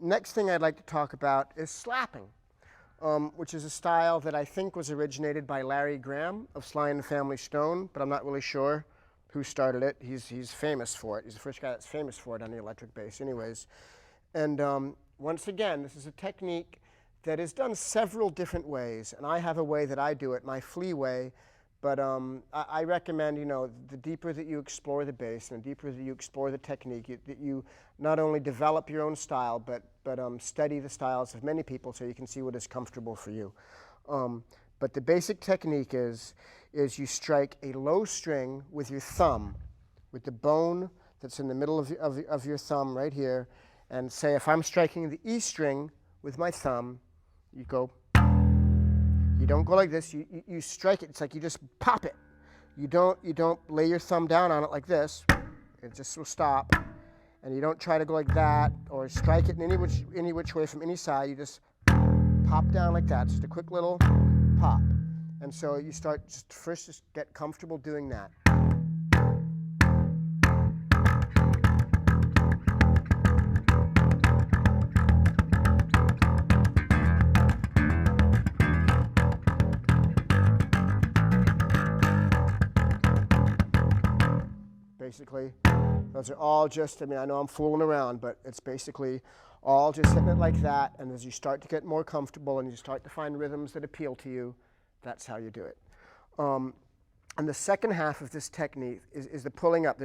Next thing I'd like to talk about is slapping, which is a style that I think was originated by Larry Graham of Sly and the Family Stone, but I'm not really sure who started it. He's famous for it. He's the first guy that's famous for it on the electric bass anyways. And once again, this is a technique that is done several different ways, and I have a way that I do it, my Flea way, but I recommend, the deeper that you explore the bass and the deeper that you explore the technique, that you not only develop your own style, but study the styles of many people so you can see what is comfortable for you. But the basic technique is you strike a low string with your thumb, with the bone that's in the middle of your thumb right here, and say if I'm striking the E string with my thumb, you go. You don't go like this. You strike it. It's like you just pop it. You don't lay your thumb down on it like this. It just will stop. And you don't try to go like that or strike it in any which way from any side. You just pop down like that. Just a quick little pop. And so you start first get comfortable doing that. Basically, those are all just, I know I'm fooling around, but it's basically all just hitting it like that, and as you start to get more comfortable and you start to find rhythms that appeal to you, that's how you do it. And the second half of this technique is the pulling up.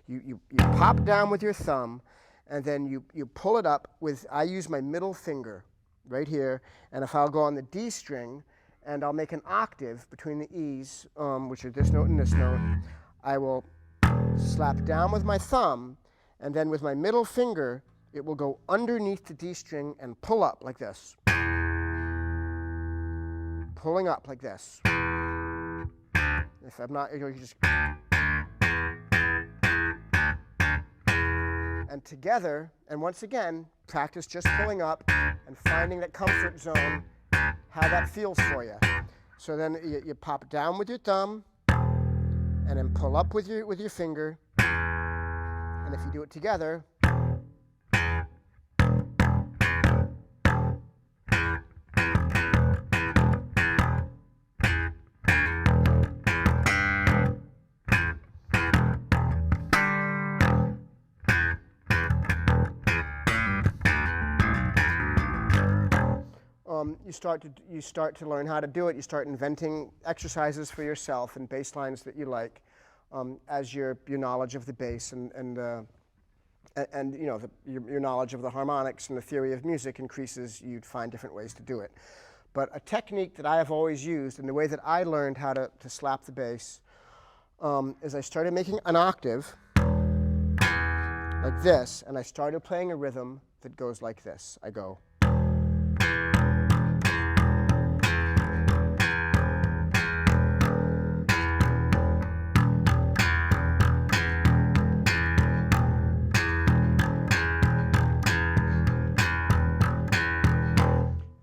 You pop down with your thumb, and then you pull it up with, I use my middle finger right here, and if I'll go on the D string, and I'll make an octave between the E's, which are this note and this note, I will slap down with my thumb, and then with my middle finger, it will go underneath the D string and pull up like this. Pulling up like this. If I'm not, you just. And together, and once again, practice just pulling up and finding that comfort zone, how that feels for you. So then you pop down with your thumb, and then pull up with your finger, and if you do it together, you start to learn how to do it. You start inventing exercises for yourself and bass lines that you like, as your knowledge of the bass and your knowledge of the harmonics and the theory of music increases. You'd find different ways to do it. But a technique that I have always used, and the way that I learned how to slap the bass, is I started making an octave like this, and I started playing a rhythm that goes like this. I go.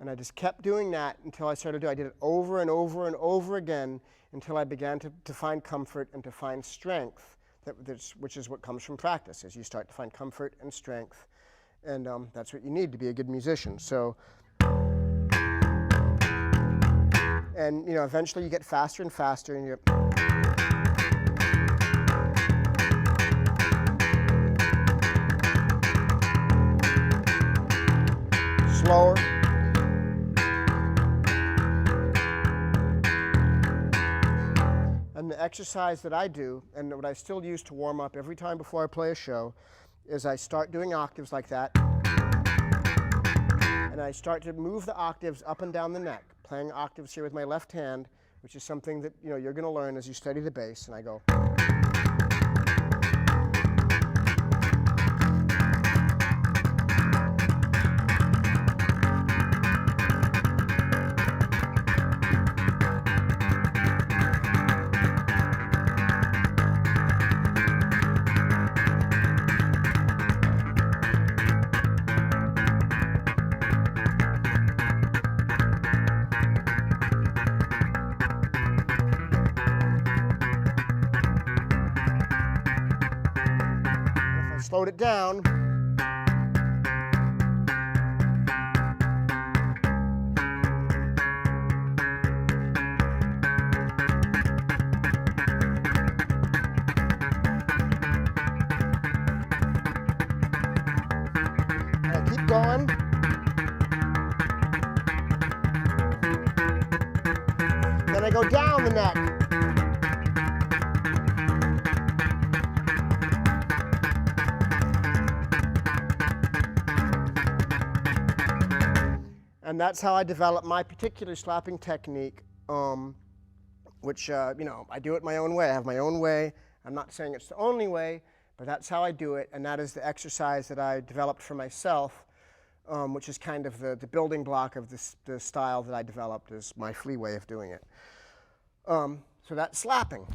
I just kept doing that until I started I did it over and over and over again until I began to find comfort and to find strength, which is what comes from practice, is you start to find comfort and strength, and that's what you need to be a good musician. So, and eventually you get faster and faster, and you're slower. And the exercise that I do, and what I still use to warm up every time before I play a show, is I start doing octaves like that, and I start to move the octaves up and down the neck, playing octaves here with my left hand, which is something that you're going to learn as you study the bass, and I go. Slowed it down. going. Then I go down the neck. And that's how I develop my particular slapping technique, which, you know, I do it my own way. I have my own way. I'm not saying it's the only way, but that's how I do it. And that is the exercise that I developed for myself, which is kind of the building block of the style that I developed, is my Flea way of doing it. So that's slapping.